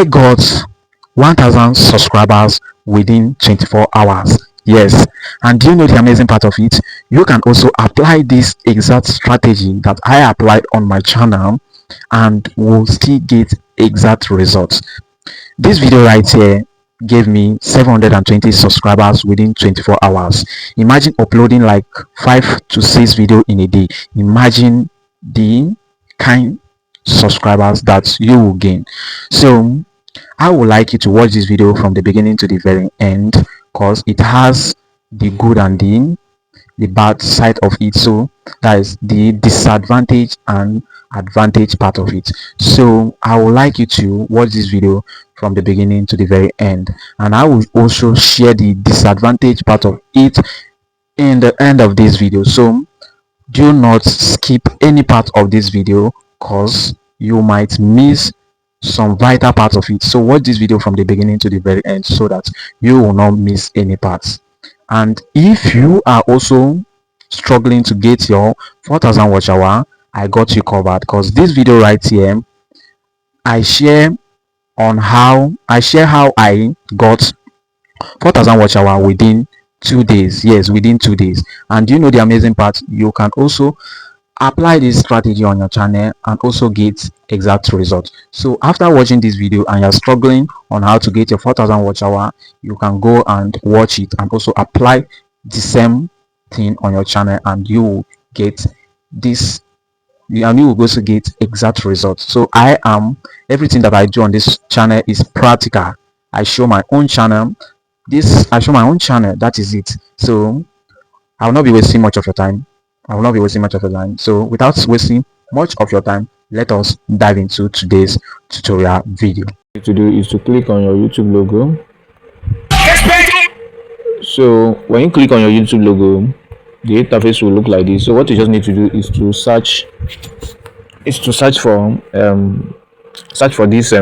I got 1000 subscribers within 24 hours. Yes, and do you know the amazing part of it? You can also apply this exact strategy that I applied on my channel and will still get exact results. This video right here gave me 720 subscribers within 24 hours. Imagine uploading like 5 to 6 video in a day. Imagine the kind subscribers that you will gain. So I would like you to watch this video from the beginning to the very end, because it has the good and the bad side of it. So that is the disadvantage and advantage part of it. So I would like you to watch this video from the beginning to the very end, and I will also share the disadvantage part of it in the end of this video. So do not skip any part of this video, because you might miss some vital parts of it. So watch this video from the beginning to the very end so that you will not miss any parts. And if you are also struggling to get your 4000 watch hour, I got you covered, because this video right here I share how I got 4000 watch hour within 2 days. Yes, within 2 days. And you know the amazing part, you can also apply this strategy on your channel and also get exact results. So after watching this video and you're struggling on how to get your 4000 watch hour, you can go and watch it and also apply the same thing on your channel, and you will get this, and you will also get exact results. So everything that I do on this channel is practical. I show my own channel, that is it. So I will not be wasting much of your time. So without wasting much of your time, let us dive into today's tutorial video. What to do is to click on your YouTube logo. So when you click on your YouTube logo, the interface will look like this. So what you just need to do is to search for this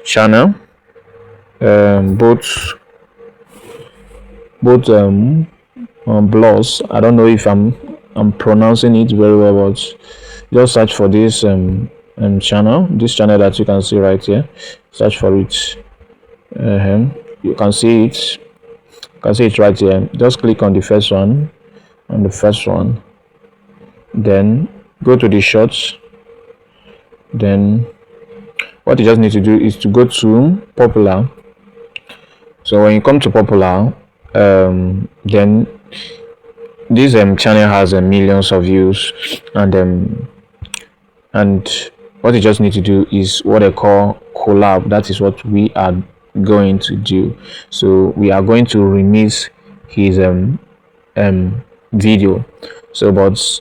channel, both blogs. I don't know if I'm pronouncing it very well, but just search for this channel that you can see right here. Search for it. You can see it right here. Just click on the first one, then go to the shorts. Then what you just need to do is to go to popular. So when you come to popular, then this channel has millions of views, and what you just need to do is what I call collab. That is what we are going to do. So we are going to remix his video. So but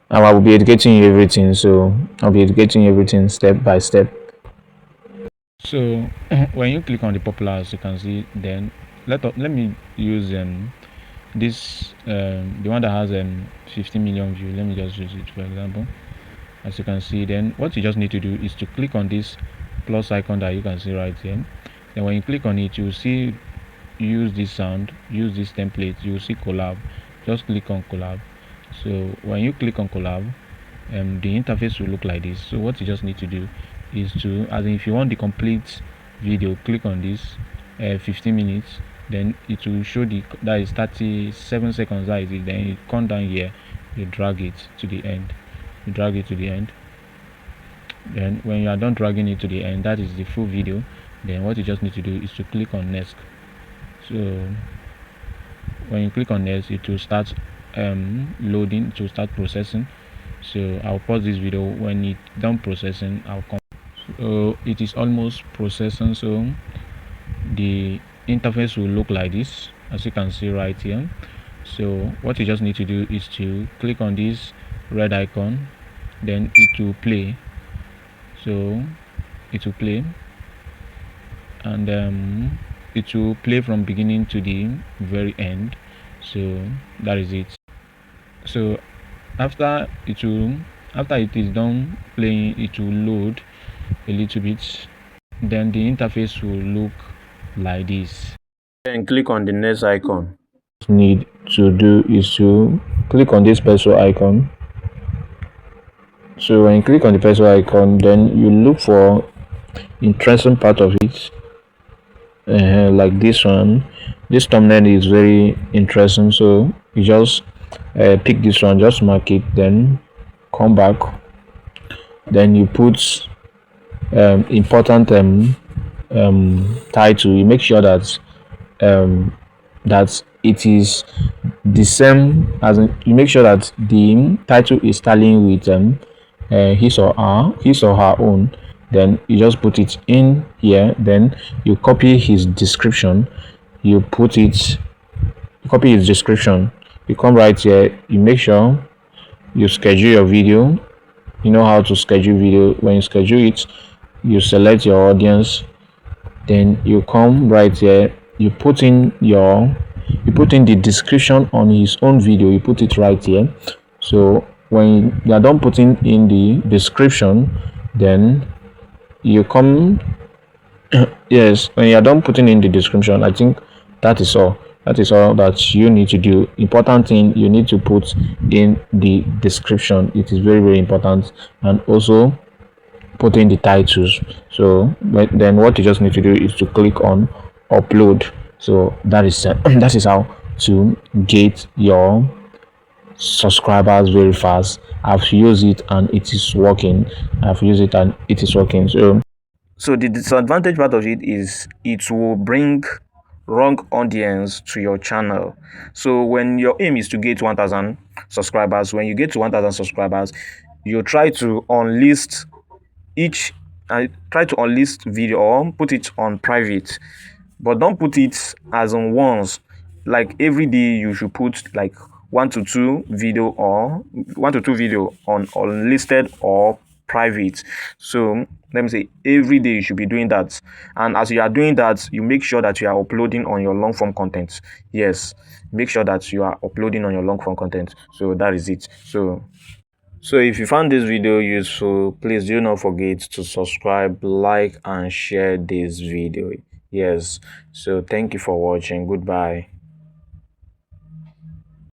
I will be educating you everything. So I'll be educating you everything step by step. So when you click on the popular, as you can see, then let me use this the one that has 50 million views. Let me just use it for example. As you can see, then what you just need to do is to click on this plus icon that you can see right here. Then when you click on it, you will see use this template. You will see collab. Just click on collab. So when you click on collab, the interface will look like this. So what you just need to do is to, as in if you want the complete video, click on this 15 minutes, then it will show that is 37 seconds. That is it. Then you come down here, you drag it to the end. Then when you are done dragging it to the end, that is the full video. Then what you just need to do is to click on next. So when you click on next, it will start loading, to start processing. So I'll pause this video. When it's done processing, I'll come. So it is almost processing. So the interface will look like this, as you can see right here. So what you just need to do is to click on this red icon, then it will play. So it will play, and it will play from beginning to the very end. So that is it. So after it is done playing, it will load a little bit, then the interface will look like this. Then click on the next icon. What you need to do is to click on this pencil icon. So when you click on the pencil icon, then you look for interesting part of it, like this one. This thumbnail is very interesting, so you just pick this one, just mark it, then come back, then you put important title. You make sure that um, that it is the same as you make sure that the title is tallying with his or her own. Then you just put it in here, then you copy his description, you put it copy his description, you come right here, you make sure you schedule your video. You know how to schedule video. When you schedule it, you select your audience, then you come right here, you put in the description on his own video, you put it right here. So when you are done putting in the description, then you come yes, when you are done putting in the description, I think that is all that you need to do. Important thing, you need to put in the description. It is very, very important. And also put in the titles. So then what you just need to do is to click on upload. So that is that is how to get your subscribers very fast. I've used it and it is working. I've used it and it is working. So the disadvantage part of it is it will bring wrong audience to your channel. So when your aim is to get 1000 subscribers, when you get to 1000 subscribers, you try to unlist each and try to unlist video or put it on private, but don't put it as on once. Like every day you should put like 1 to 2 video on unlisted or private. So let me say every day you should be doing that, and as you are doing that, you make sure that you are uploading on your long form content. Yes, make sure that you are uploading on your long form content. So that is it. So if you found this video useful, please do not forget to subscribe, like, and share this video. Yes. So thank you for watching. Goodbye.